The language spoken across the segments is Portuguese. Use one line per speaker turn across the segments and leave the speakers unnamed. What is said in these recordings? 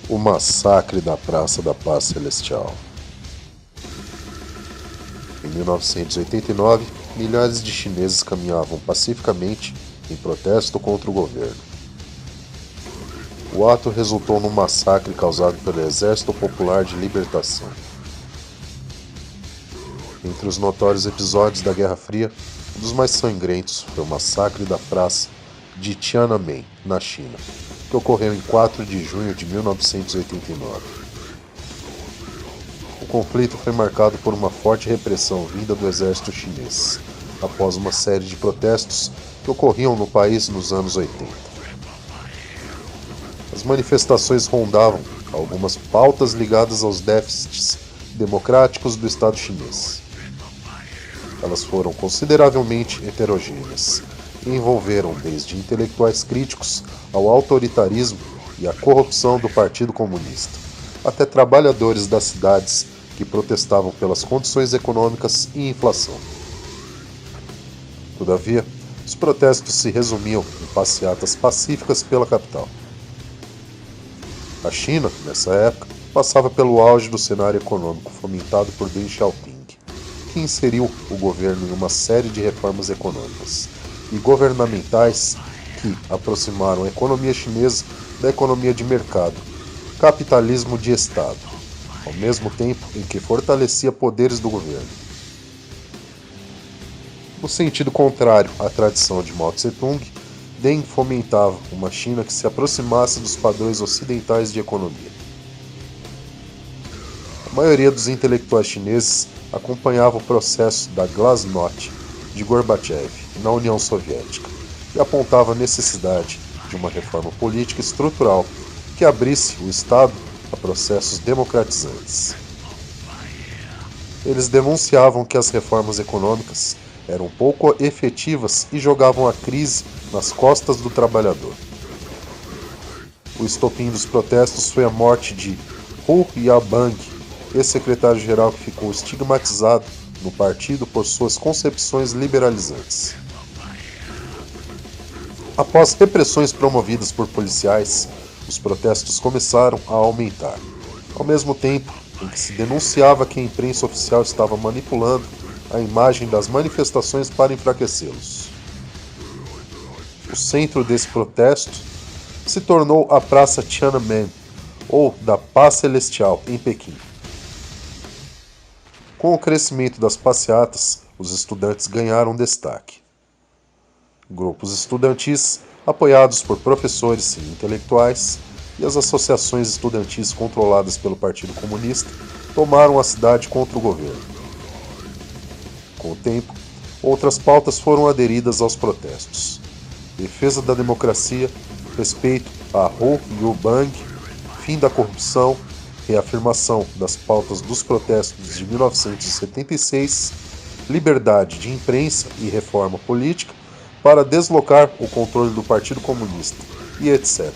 O massacre da Praça da Paz Celestial. Em 1989, milhares de chineses caminhavam pacificamente em protesto contra o governo. O ato resultou num massacre causado pelo Exército Popular de Libertação. Entre os notórios episódios da Guerra Fria, um dos mais sangrentos foi o massacre da Praça de Tiananmen, na China, que ocorreu em 4 de junho de 1989. O conflito foi marcado por uma forte repressão vinda do exército chinês, após uma série de protestos que ocorriam no país nos anos 80. As manifestações rondavam algumas pautas ligadas aos déficits democráticos do Estado chinês. Elas foram consideravelmente heterogêneas e envolveram desde intelectuais críticos ao autoritarismo e à corrupção do Partido Comunista, até trabalhadores das cidades que protestavam pelas condições econômicas e inflação. Todavia, os protestos se resumiam em passeatas pacíficas pela capital. A China, nessa época, passava pelo auge do cenário econômico fomentado por Deng Xiaoping, que inseriu o governo em uma série de reformas econômicas e governamentais que aproximaram a economia chinesa da economia de mercado, capitalismo de Estado, ao mesmo tempo em que fortalecia poderes do governo. No sentido contrário à tradição de Mao Tse-tung, Deng fomentava uma China que se aproximasse dos padrões ocidentais de economia. A maioria dos intelectuais chineses acompanhava o processo da Glasnost de Gorbachev na União Soviética e apontava a necessidade de uma reforma política estrutural que abrisse o Estado a processos democratizantes. Eles denunciavam que as reformas econômicas eram pouco efetivas e jogavam a crise nas costas do trabalhador. O estopim dos protestos foi a morte de Hu Yaobang, ex-secretário-geral que ficou estigmatizado no partido por suas concepções liberalizantes. Após repressões promovidas por policiais, os protestos começaram a aumentar, ao mesmo tempo em que se denunciava que a imprensa oficial estava manipulando a imagem das manifestações para enfraquecê-los. O centro desse protesto se tornou a Praça Tiananmen, ou da Paz Celestial, em Pequim. Com o crescimento das passeatas, os estudantes ganharam destaque. Grupos estudantis, apoiados por professores e intelectuais, e as associações estudantis controladas pelo Partido Comunista, tomaram a cidade contra o governo. Com o tempo, outras pautas foram aderidas aos protestos: defesa da democracia, respeito a Hu Yaobang, fim da corrupção, reafirmação das pautas dos protestos de 1976, liberdade de imprensa e reforma política para deslocar o controle do Partido Comunista, e etc.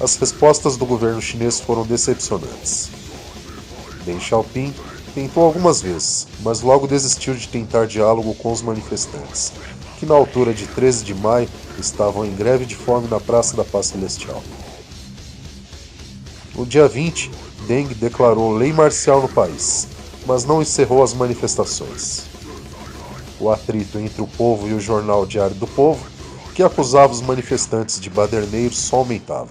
As respostas do governo chinês foram decepcionantes. Deng Xiaoping tentou algumas vezes, mas logo desistiu de tentar diálogo com os manifestantes, que na altura de 13 de maio estavam em greve de fome na Praça da Paz Celestial. No dia 20, Deng declarou lei marcial no país, mas não encerrou as manifestações. O atrito entre o povo e o jornal Diário do Povo, que acusava os manifestantes de baderneiros, só aumentava.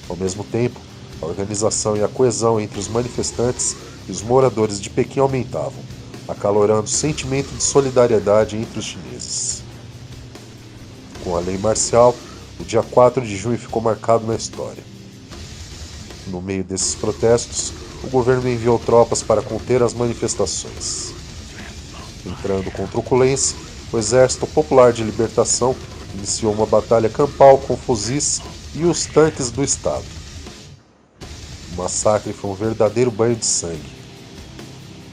Ao mesmo tempo, a organização e a coesão entre os manifestantes e os moradores de Pequim aumentavam, acalorando o sentimento de solidariedade entre os chineses. Com a lei marcial, o dia 4 de junho ficou marcado na história. No meio desses protestos, o governo enviou tropas para conter as manifestações. Entrando com truculência, o Exército Popular de Libertação iniciou uma batalha campal com fuzis e os tanques do Estado. O massacre foi um verdadeiro banho de sangue.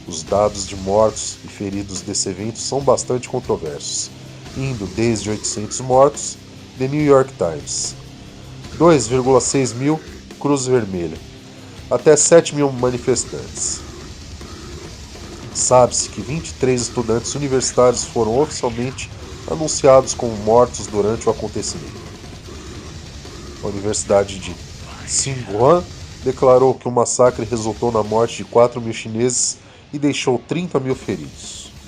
Os dados de mortos e feridos desse evento são bastante controversos, indo desde 800 mortos, The New York Times, 2,6 mil, Cruz Vermelha, até 7 mil manifestantes. Sabe-se que 23 estudantes universitários foram oficialmente anunciados como mortos durante o acontecimento. A Universidade de Tsinghua declarou que o massacre resultou na morte de 4.000 chineses e deixou 30.000 feridos.